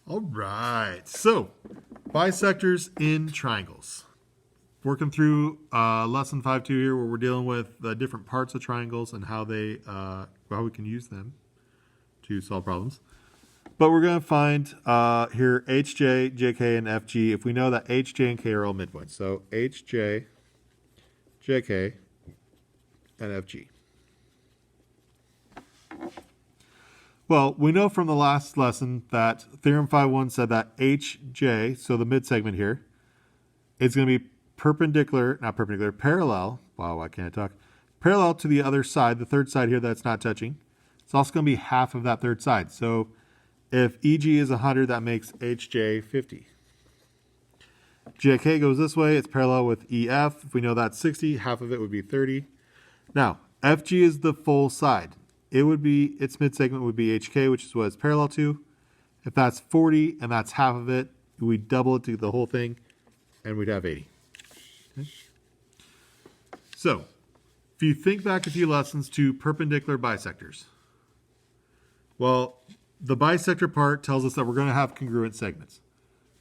All right. So, bisectors in triangles. Working through lesson 5.2 here, where we're dealing with the different parts of triangles and how we can use them to solve problems. But we're going to find here HJ, JK, and FG if we know that HJ and K are all midpoints. So HJ, JK, and FG. Well, we know from the last lesson that Theorem 5.1 said that HJ, so the mid-segment here, is going to be parallel. Wow, why can't I talk? Parallel to the other side, the third side here that's not touching. It's also going to be half of that third side. So if EG is 100, that makes HJ 50. JK goes this way. It's parallel with EF. If we know that's 60, half of it would be 30. Now, FG is the full side. Its mid-segment would be HK, which is what it's parallel to. If that's 40 and that's half of it, we double it to the whole thing, and we'd have 80. Okay. So, if you think back a few lessons to perpendicular bisectors, well, the bisector part tells us that we're going to have congruent segments.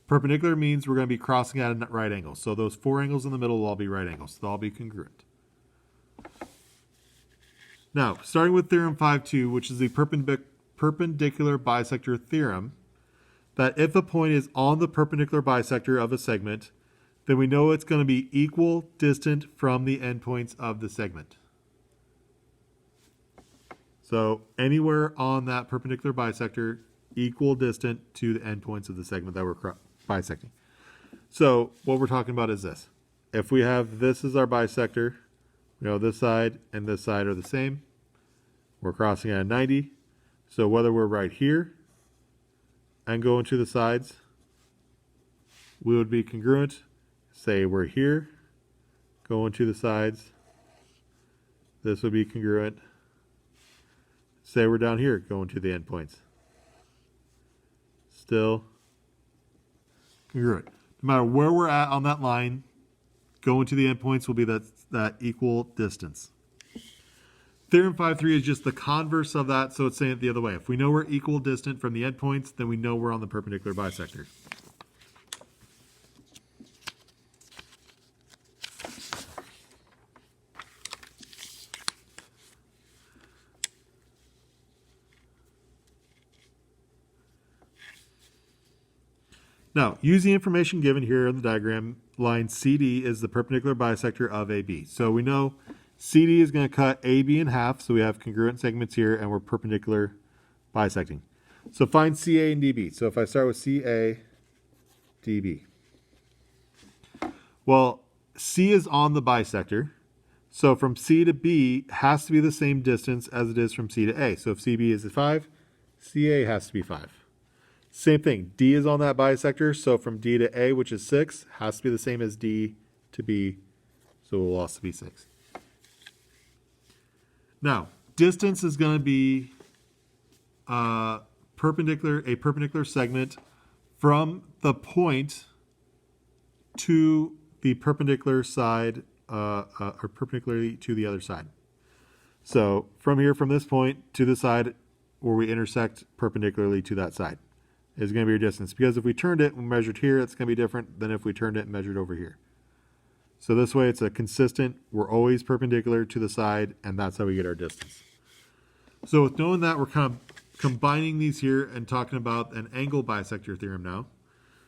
Perpendicular means we're going to be crossing at a right angle. So those four angles in the middle will all be right angles. They'll all be congruent. Now, starting with Theorem 5.2, which is the perpendicular bisector theorem, that if a point is on the perpendicular bisector of a segment, then we know it's going to be equal distant from the endpoints of the segment. So anywhere on that perpendicular bisector, equal distant to the endpoints of the segment that we're bisecting. So what we're talking about is this. If we have this as our bisector, we know this side and this side are the same. We're crossing at 90. So whether we're right here and going to the sides, we would be congruent. Say we're here, going to the sides, this would be congruent. Say we're down here, going to the endpoints. Still congruent. No matter where we're at on that line, going to the endpoints will be that equal distance. Theorem 5.3 is just the converse of that, so it's saying it the other way. If we know we're equal distant from the endpoints, then we know we're on the perpendicular bisector. Now, use the information given here in the diagram. Line CD is the perpendicular bisector of AB. So we know CD is going to cut AB in half, so we have congruent segments here, and we're perpendicular bisecting. So find CA and DB. So if I start with CA, DB. Well, C is on the bisector. So from C to B has to be the same distance as it is from C to A. So if CB is 5, CA has to be 5. Same thing, D is on that bisector, so from D to A, which is 6, has to be the same as D to B, so it will also be 6. Now, distance is going to be a perpendicular segment from the point to the perpendicular side, or perpendicularly to the other side. So from here, from this point to the side where we intersect perpendicularly to that side, is going to be your distance. Because if we turned it and measured here, it's going to be different than if we turned it and measured over here. So this way it's a consistent, we're always perpendicular to the side, and that's how we get our distance. So with knowing that, we're kind of combining these here and talking about an angle bisector theorem now.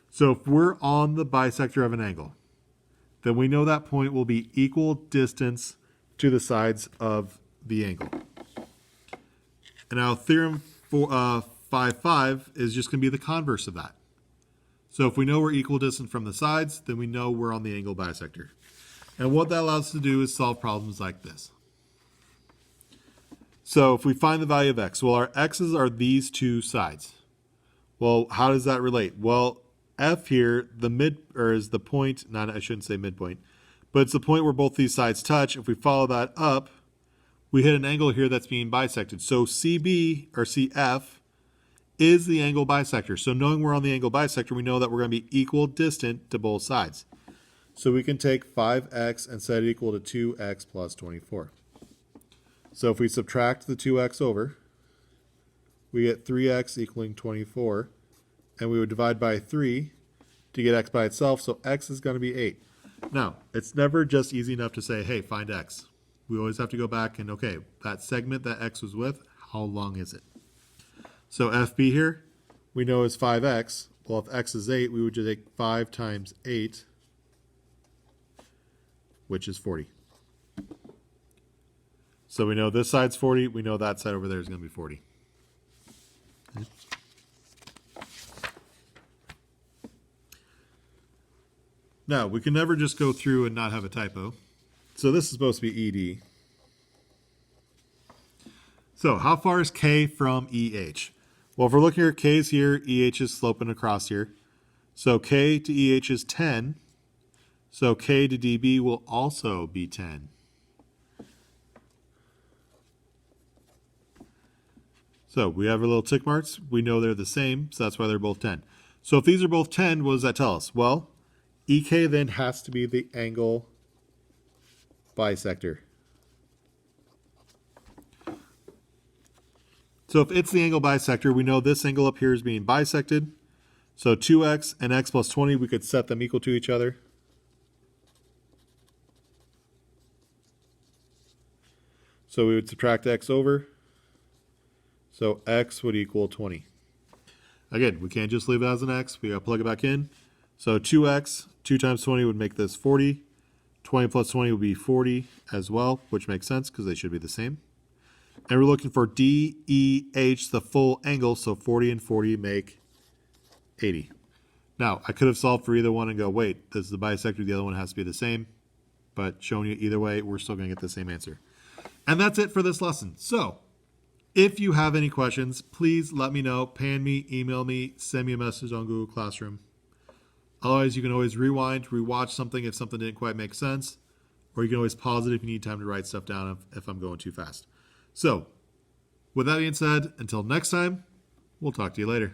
So if we're on the bisector of an angle, then we know that point will be equal distance to the sides of the angle. And now theorem 5.5 is just going to be the converse of that. So if we know we're equal distant from the sides, then we know we're on the angle bisector. And what that allows us to do is solve problems like this. So if we find the value of x, well, our x's are these two sides. Well, how does that relate? Well, F here, is the point, I shouldn't say midpoint, but it's the point where both these sides touch. If we follow that up, we hit an angle here that's being bisected. So CB, or CF, is the angle bisector. So knowing we're on the angle bisector, we know that we're going to be equal distant to both sides. So we can take 5x and set it equal to 2x plus 24. So if we subtract the 2x over, we get 3x equaling 24, and we would divide by 3 to get x by itself, so x is going to be 8. Now, it's never just easy enough to say, hey, find x. We always have to go back and, okay, that segment that x was with, how long is it? So FB here, we know is 5x. Well, if x is 8, we would just take 5 times 8, which is 40. So we know this side's 40. We know that side over there is going to be 40. Okay. Now, we can never just go through and not have a typo. So this is supposed to be ED. So how far is K from EH? Well, if we're looking at K's here, EH is sloping across here. So K to EH is 10. So K to DB will also be 10. So we have our little tick marks. We know they're the same, so that's why they're both 10. So if these are both 10, what does that tell us? Well, EK then has to be the angle bisector. So if it's the angle bisector, we know this angle up here is being bisected. So 2x and x plus 20, we could set them equal to each other. So we would subtract x over. So x would equal 20. Again, we can't just leave it as an x. We got to plug it back in. So 2x, 2 times 20 would make this 40. 20 plus 20 would be 40 as well, which makes sense because they should be the same. And we're looking for DEH, the full angle, so 40 and 40 make 80. Now, I could have solved for either one and go, wait, this is the bisector, the other one has to be the same. But showing you either way, we're still going to get the same answer. And that's it for this lesson. So, if you have any questions, please let me know. Pan me, email me, send me a message on Google Classroom. Otherwise, you can always rewind, rewatch something if something didn't quite make sense. Or you can always pause it if you need time to write stuff down if I'm going too fast. So, with that being said, until next time, we'll talk to you later.